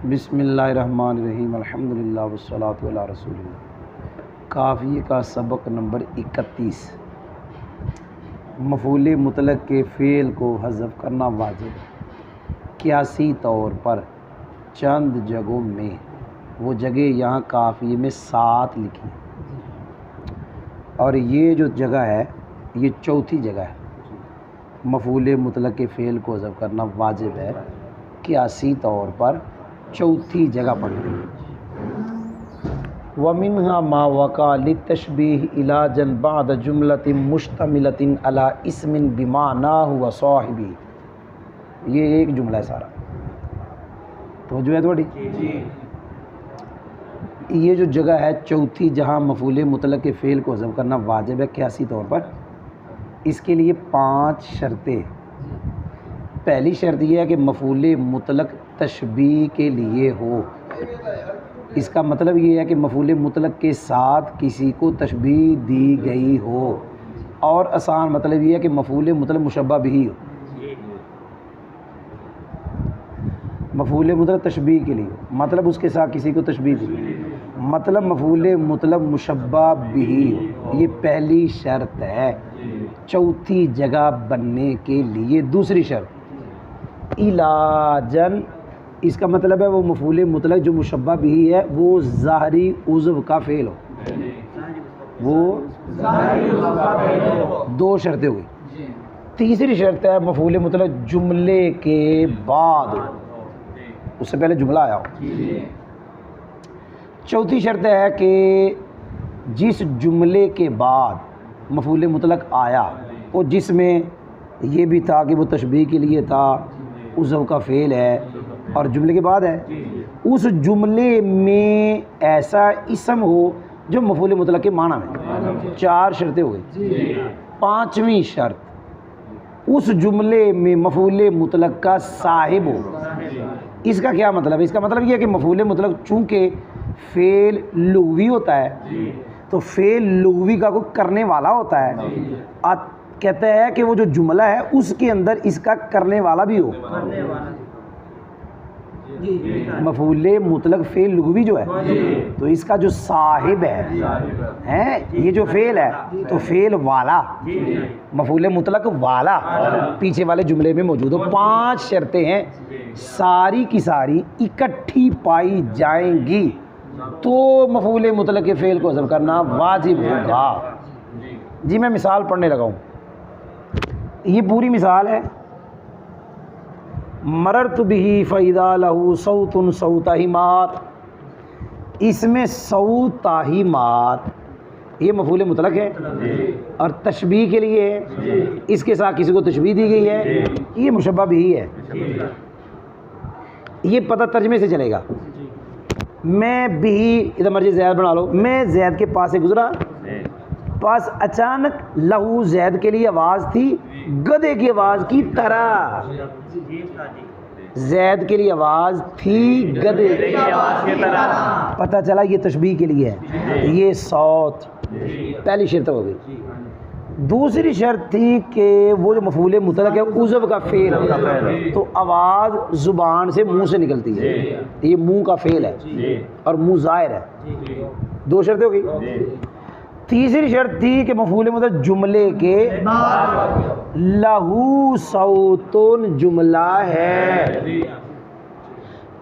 بسم اللہ الرحمن الرحیم الحمدللہ والصلاۃ علی رسول اللہ۔ قافیے کا سبق نمبر 31۔ مفعول مطلق کے فعل کو حذف کرنا واجب ہے قیاسی طور پر چند جگہوں میں۔ وہ جگہ یہاں قافیے میں 7 لکھی اور یہ جو جگہ ہے یہ چوتھی جگہ ہے۔ مفعول مطلق کے فعل کو حذف کرنا واجب ہے قیاسی طور پر چوتھی جگہ پر لکھی۔ وَمِنْهَا مَا وَقَعَ لِلتَّشْبِيهِ عِلَاجًا بَعْدَ جُمْلَةٍ مُشْتَمِلَةٍ عَلَى اسْمٍ بِمَعْنَاهُ وَصَاحِبِهِ۔ یہ ایک جملہ ہے سارا، توجہ ہے تھوڑی؟ یہ جو جگہ ہے چوتھی جہاں مفعول مطلق کے فعل کو حذف کرنا واجب ہے قیاسی طور پر، اس کے لیے 5 شرطیں۔ پہلی شرط یہ ہے کہ مفعول مطلق تشبیہ کے لیے ہو۔ اس کا مطلب یہ ہے کہ مفعول مطلق کے ساتھ کسی کو تشبیہ دی گئی ہو، اور آسان مطلب یہ ہے کہ مفعول مطلق مشبہ بھی ہو۔ مفعول مطلق تشبیہ کے لیے ہو مطلب اس کے ساتھ کسی کو تشبیہ دی گئی، مطلب مفعول مطلق مشبہ بھی ہو۔ یہ پہلی شرط ہے چوتھی جگہ بننے کے لیے۔ دوسری شرط علاجن، اس کا مطلب ہے وہ مفعول مطلق جو مشبہ بھی ہے وہ ظاہری عضو کا فعل ہو۔ وہ دو شرطیں ہوئی۔ تیسری شرط ہے مفعول مطلق جملے کے بعد ہو، اس سے پہلے جملہ آیا ہو۔ چوتھی شرط ہے کہ جس جملے کے بعد مفعول مطلق آیا اور جس میں یہ بھی تھا کہ وہ تشبیہ کے لیے تھا، عضو کا فعل ہے اور جملے کے بعد ہے، اس جملے میں ایسا اسم ہو جو مفعول مطلق کے معنی میں۔ 4 شرطیں ہو گئی۔ 5ویں شرط اس جملے میں مفعول مطلق کا صاحب ہو۔ اس کا کیا مطلب ہے؟ اس کا مطلب یہ ہے کہ مفعول مطلق چونکہ فعل لغوی ہوتا ہے تو فعل لغوی کا کوئی کرنے والا ہوتا ہے، کہتا ہے کہ وہ جو جملہ ہے اس کے اندر اس کا کرنے والا بھی ہو۔ مفعول مطلق فعل لغوی جو ہے تو اس کا جو صاحب ہے یہ جو فعل ہے تو فعل والا، مفعول مطلق والا پیچھے والے جملے میں موجود ہو۔ 5 شرطیں ہیں، ساری کی ساری اکٹھی پائی جائیں گی تو مفعول مطلق کے فعل کو حذف کرنا واجب ہوگا۔ جی میں مثال پڑھنے لگا ہوں، یہ پوری مثال ہے۔ مررت به فاذا له صوت صوت حمار، اس میں صوت حمار یہ مفعول مطلق ہے اور تشبیہ کے لیے ہے، اس کے ساتھ کسی کو تشبیہ دی گئی ہے، یہ مشبہ بھی ہے۔ یہ پتہ ترجمے سے چلے گا۔ میں بھی ادھر مرضی زید بنا لو، میں زید کے پاس سے گزرا، پاس اچانک لہو زید کے لیے آواز تھی گدھے کی آواز کی طرح۔ زید کے لیے آواز تھی گدھے کی آواز کی طرح، پتہ چلا یہ تشبیہ کے لیے ہے، یہ صوت۔ پہلی شرط ہو گئی۔ دوسری شرط تھی کہ وہ جو مفعول مطلق ہے عضو کا فعل ہے تو آواز زبان سے منہ سے نکلتی ہے، یہ منہ کا فعل ہے اور منہ ظاہر ہے۔ 2 شرطیں ہو گئی۔ تیسری شرط تھی کہ مفعول مطلق جملے کے لہو صوتن جملہ ہے۔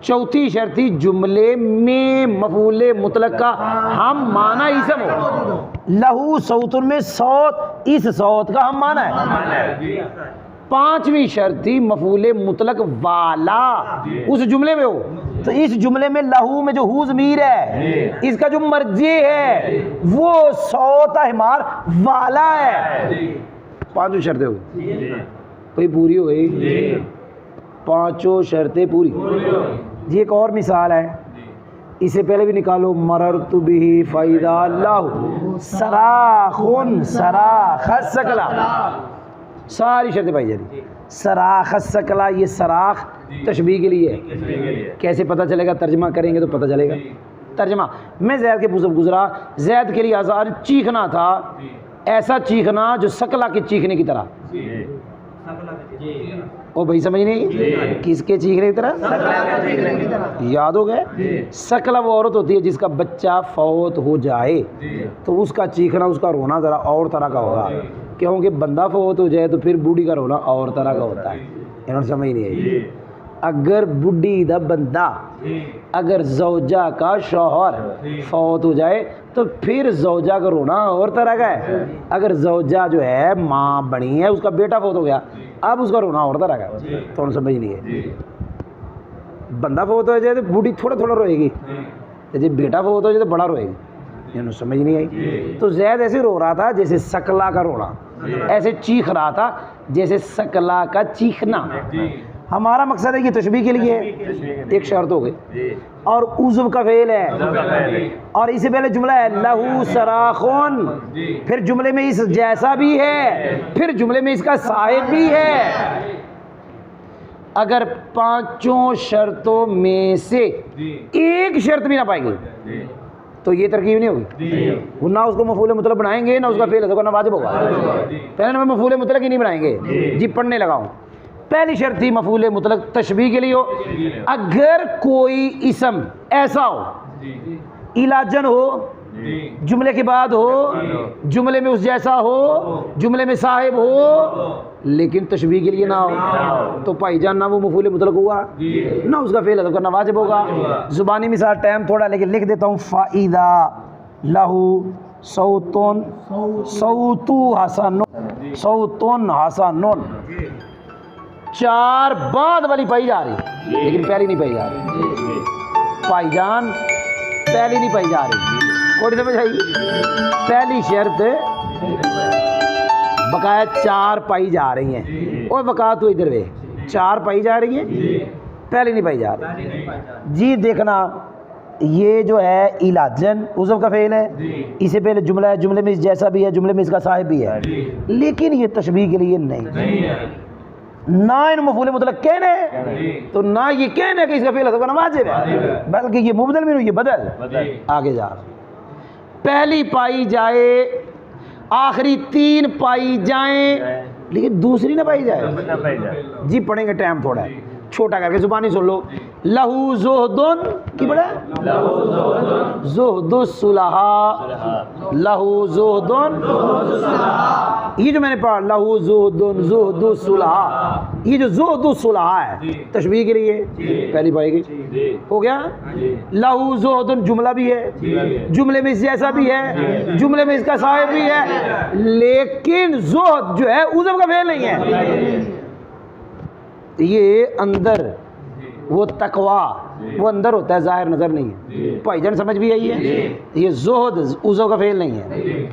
چوتھی شرط تھی جملے میں مفعول مطلق کا ہم معنی اسم ہو۔ لہو صوتن میں صوت، اس صوت کا ہم معنی ہے۔ 5ویں شرط تھی مفعول مطلق والا اس جملے میں ہو، تو اس جملے میں لہو میں جو ہو ضمیر ہے اس کا جو مرجع ہے وہ صوت حمار والا ہے۔ 5 شرطیں ہو گئی، کوئی پوری ہو گئی؟ 5 شرطیں پوری۔ جی ایک اور مثال ہے، اسے پہلے بھی نکالو۔ مررت به فاذا له صراخ صراخ الثقلا، ساری شرطیں پائی جاتی۔ صراخ الثقلا، یہ صراخ تشبیہ کے لیے ہے۔ کیسے پتہ چلے گا؟ ترجمہ کریں گے تو پتہ چلے گا۔ ترجمہ، میں زید کے پاس گزرا، زید کے لیے آزار چیخنا تھا، ایسا چیخنا جو ثقلا کے چیخنے کی طرح۔ او بھائی سمجھ نہیں؟ کس کے چیخنے کی طرح؟ یاد ہو گئے؟ سکلا وہ عورت ہوتی ہے جس کا بچہ فوت ہو جائے تو اس کا چیخنا، اس کا رونا ذرا اور طرح کا ہوگا، کیونکہ بندہ فوت ہو جائے تو پھر بوڑھی کا رونا اور طرح کا ہوتا ہے. انہوں نے سمجھ نہیں آئی. اگر بڈھی دا بندہ، اگر زوجہ کا شوہر فوت ہو جائے تو پھر زوجہ کا رونا اور طرح کا ہے. اگر زوجہ جو ہے ماں بنی ہے، اس کا بیٹا فوت ہو گیا، اب اس کا رونا اور طرح کا ہے. تو انہوں سمجھ نہیں ہے. بندہ فوت ہو جائے تو بوڑھی تھوڑا تھوڑا روئے گی، جب بیٹا فوت ہو جائے تو بڑا روئے گی. انہوں سمجھ نہیں آئی. تو زید ایسے رو رہا تھا جیسے سکلا کا رونا، ایسے چیخ رہا تھا جیسے سکلا کا چیخنا. ہمارا مقصد ہے کہ تشبیہ کے لیے ایک شرط ہو گئی، اور عضو کا فعل ہے، اور اس سے پہلے جملہ ہے لہو سراخون، پھر جملے میں اس جیسا بھی ہے، پھر جملے میں اس کا صاحب بھی ہے. اگر پانچوں شرطوں میں سے ایک شرط بھی نہ پائے گی تو یہ ترکیب نہیں ہوگی. نہ اس کو مفعول مطلق بنائیں گے، نہ اس کا فعل ہوگا، نہ واجب ہوگا. پہلے نمبر مفعول مطلق ہی نہیں بنائیں گے. جی پڑھنے لگاؤں. پہلی شرط تھی مفعول مطلق تشبیہ کے لیے ہو. اگر کوئی اسم ایسا ہو، علاجن ہو، جملے کے بعد ہو، جملے میں اس جیسا ہو، جملے میں صاحب ہو، لیکن تشبیہ کے لیے نہ ہو، تو بھائی جان نہ وہ مفعول مطلق ہوا، نہ اس کا فعل ادا کرنا واجب ہوگا. زبانی مثال ٹائم تھوڑا لیکن لکھ دیتا ہوں. فَإِذَا لَهُ صَوْتٌ صَوْتُ حَسَنٌ صَوْتٌ حَسَنٌ. چار بعد والی پائی جا رہی لیکن پہلی نہیں پائی جا رہی. بھائی جان پہلی نہیں پائی جا رہی. کوئی سمجھ آئی؟ پہلی شرط بقایا چار پائی جا رہی ہیں، اور بقا تو ادھر وے چار پائی جا رہی ہیں، پہلی نہیں پائی جا رہی. جی دیکھنا، یہ جو ہے علاجن عضو کا فعل ہے، اس سے پہلے جملہ ہے، جملے میں اس جیسا بھی ہے، جملے میں اس کا صاحب بھی ہے، لیکن یہ تشبیہ کے لیے نہیں. نہ ان مفعول مطلق کہنے تو نہ یہ کہنے کہ اس کا فعل ادا کرنا واجب ہے، بلکہ یہ مبدل میں یہ بدل. آگے جا پہلی پائی جائے، آخری تین پائی جائیں، لیکن دوسری نہ پائی جائے. جی پڑھیں گے، ٹائم تھوڑا ہے، چھوٹا کر کے زبانی سن لو. لہو زہدن کی پڑھا؟ زہد الصلحاء، لہو زہدن. یہ جو میں نے پڑھا لہو زہدن زہد الصلحاء، یہ جو زہد الصلحاء ہے تشبیہ کے لیے پہلی پائی گئی. ہو گیا. لہو زہدن جملہ بھی ہے، جملے میں اس جیسا بھی ہے، جملے میں اس کا صاحب بھی ہے، لیکن زہد جو ہے عضو کا فعل نہیں ہے. یہ اندر وہ تقوی وہ اندر ہوتا ہے، ظاہر نظر نہیں ہے. بھائی جان سمجھ بھی آئی ہے؟ یہ زہد عضو کا فعل نہیں ہے.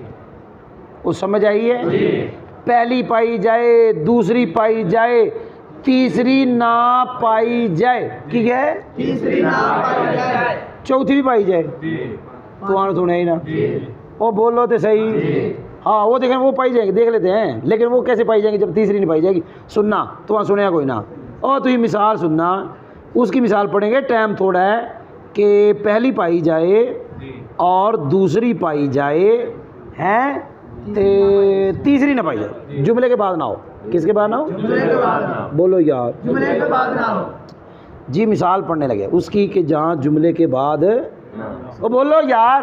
وہ سمجھ آئی ہے؟ پہلی پائی جائے، دوسری پائی جائے، تیسری نہ پائی جائے، کی ہے تیسری نہ پائی جائے، چوتھی بھی پائی جائے. تو آنا تو نہیں نا، وہ بولو تو صحیح. ہاں وہ دیکھیں وہ پائی جائیں گے، دیکھ لیتے ہیں، لیکن وہ کیسے پائی جائیں گے جب تیسری نہیں پائی جائے گی. سننا تو وہاں سنیا کوئی نہ. اور تو یہ مثال سننا، اس کی مثال پڑھیں گے، ٹائم تھوڑا ہے. کہ پہلی پائی جائے اور دوسری پائی جائے ہیں، تیسری نہ پائی جائے، جملے کے بعد نہ ہو. کس کے بعد نہ ہو؟ جملے کے بعد نہ ہو. بولو یار، جملے کے بعد نہ ہو. جی مثال پڑھنے لگے اس کی کہ جہاں جملے کے بعد، وہ بولو یار،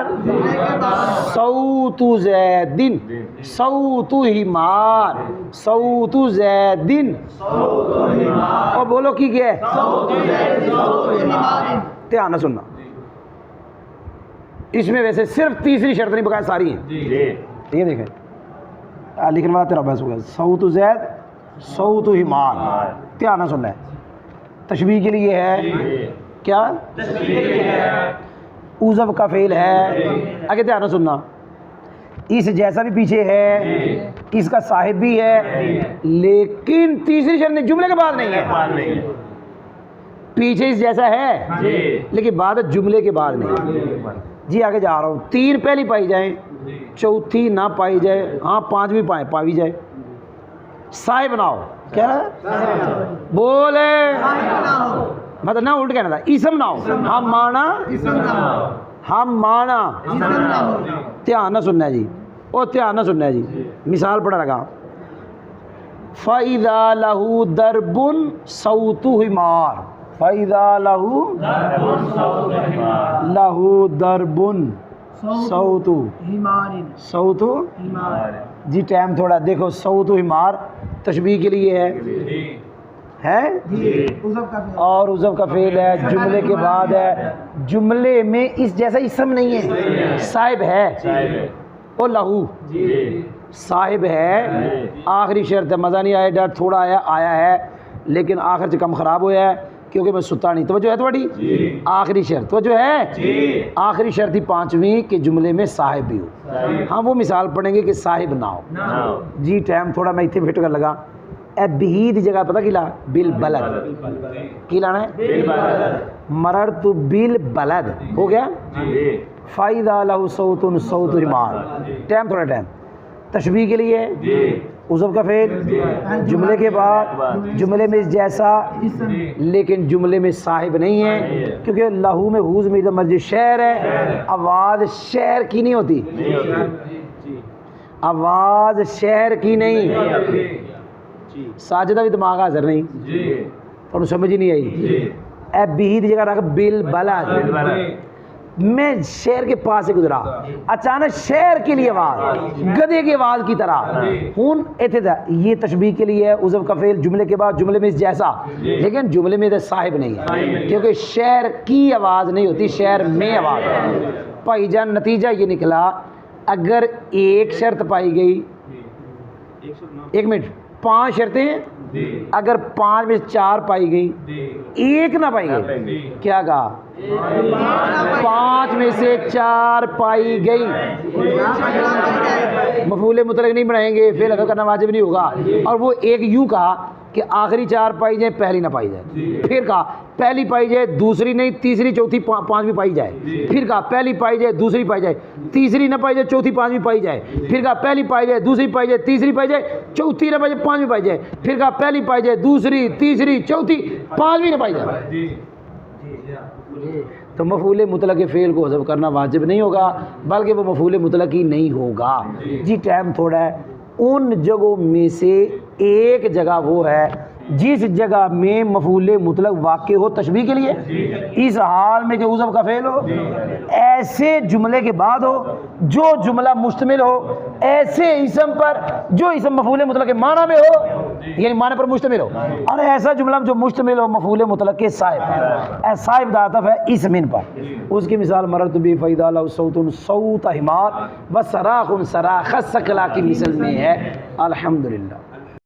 صوت زیدن صوت حمار صوت زیدن. اور بولو کی کیا ہے؟ دھیان نہ سننا، اس میں ویسے صرف تیسری شرط نہیں بقایا ساری ہیں. یہ دیکھیں لکھنے والا تیرا بحث ہو گیا. صوت زید صوت حمار، دھیان نہ سننا ہے. تشبیہ کے لیے ہے کیا؟ عضو کا فعل ہے. آگے دھیان نہ سننا، اس جیسا بھی پیچھے ہے، اس کا صاحب بھی ہے، لیکن تیسری شرط جملے کے بعد نہیں ہے. پیچھے اس جیسا ہے لیکن بعد جملے کے بعد نہیں. جی آگے جا رہا ہوں. تین پہلی پائی جائیں، چوتھی نہ پائی جائے، ہاں پانچویں پائی جائے. صاحب نہ ہو. کیا بولے؟ مطلب نہ الٹ کہنا تھا، اسم نہ ہو. ہم مانا، ہم مانا. دھیان نہ سننا ہے جی، اور دھیان نہ سننا ہے جی. مثال پڑھا لگا. فَإِذَا لَهُ دَرْبٌ صَوْتُ حمار، فَإِذَا لَهُ دَرْبٌ صوت صوت جی ٹائم تھوڑا دیکھو، صوت حمار تشبیہ کے لیے ہے اور عذف کا فعل ہے، جملے کے بعد ہے، جملے میں اس جیسا اسم نہیں ہے، صاحب ہے، او لہو صاحب ہے، آخری شرط ہے، مزہ نہیں آیا ڈر تھوڑا آیا ہے لیکن آخر سے کم خراب ہویا ہے کیونکہ میں ستا نہیں، توجہ ہے تھوڑی، آخری شرط توجہ ہے، آخری شرط ہی پانچویں کہ جملے میں صاحب بھی ہو، ہاں وہ مثال پڑھیں گے کہ صاحب نہ ہو جی ٹائم تھوڑا میں اتنے فٹ کر لگا، اے بہی دی جگہ پتہ کی لا بالبلد، کی لانا ہے مررت بالبلد، ہو گیا فَإِذَا لَهُ صَوْتٌ صَوْتُ حمار، ٹائم تھوڑا ٹائم تشبیہ کے لیے عذف کا فعل، جملے کے بعد جملے میں جیسا لیکن جملے میں صاحب نہیں ہے کیونکہ لہو میں ہوز میں مرجع شعر ہے، آواز شعر کی نہیں ہوتی، آواز شعر کی نہیں، ساجدہ بھی دماغ حاضر نہیں اور سمجھ ہی نہیں آئی، اے بہی دی جگہ رکھ بالبلد، میں شہر کے پاس سے گزرا، اچانک شہر کے لیے آواز گدھے کی آواز کی طرح، ہون اتدا یہ تشبیہ کے لیے ہے، عذف کا فعل جملے کے بعد جملے میں جیسا لیکن جملے میں صاحب نہیں ہے کیونکہ شہر کی آواز نہیں ہوتی، شہر میں آواز ہے۔ بھائی جان نتیجہ یہ نکلا اگر ایک شرط پائی گئی، ایک منٹ، 5 شرطیں ہیں، اگر 5 میں 4 پائی گئی، ایک نہ پائی گئی، کیا کہا 5 میں سے 4 پائی گئی، مفعول مطلق نہیں بنائیں گے، فعل ادا کرنا واجب نہیں ہوگا، اور وہ ایک یوں کہا کہ آخری 4 پائی جائیں پہلی نہ پائی جائے، پھر کہا پہلی پائی جائے دوسری نہیں تیسری چوتھی پانچویں پائی جائے، پھر کہا پہلی پائی جائے دوسری پائی جائے تیسری نہ پائی جائے چوتھی پانچویں پائی جائے، پھر کہا پہلی پائی جائے دوسری پائی جائے تیسری پائی جائے چوتھی نہ پائی جائے پانچویں پائی جائے، پھر کہا پہلی پائی جائے دوسری تیسری چوتھی پانچویں نہ پائی جائے۔ تو مفعول مطلق کے فعل کو حذف کرنا واجب نہیں ہوگا بلکہ وہ مفعول مطلق ہی نہیں ہوگا جی ٹائم تھوڑا ہے۔ ان جگہوں میں سے ایک جگہ وہ ہے جس جگہ میں مفعول مطلق واقع ہو تشبیہ کے لیے، اس حال میں کہ عذف کا فعل ہو، ایسے جملے کے بعد ہو جو جملہ مشتمل ہو ایسے اسم پر جو اسم مفعول مطلق کے معنی میں ہو، یعنی معنی پر مشتمل ہو، اور ایسا جملہ جو مشتمل ہو مفعول مطلق کے صاحب، صاحب دا عطف ہے اسم ان پر، اس کی مثال مررت بہ فإذا لہ صوت صوت حمار و صراخ صراخ ثقلا کی مثل میں ہے۔ الحمدللہ۔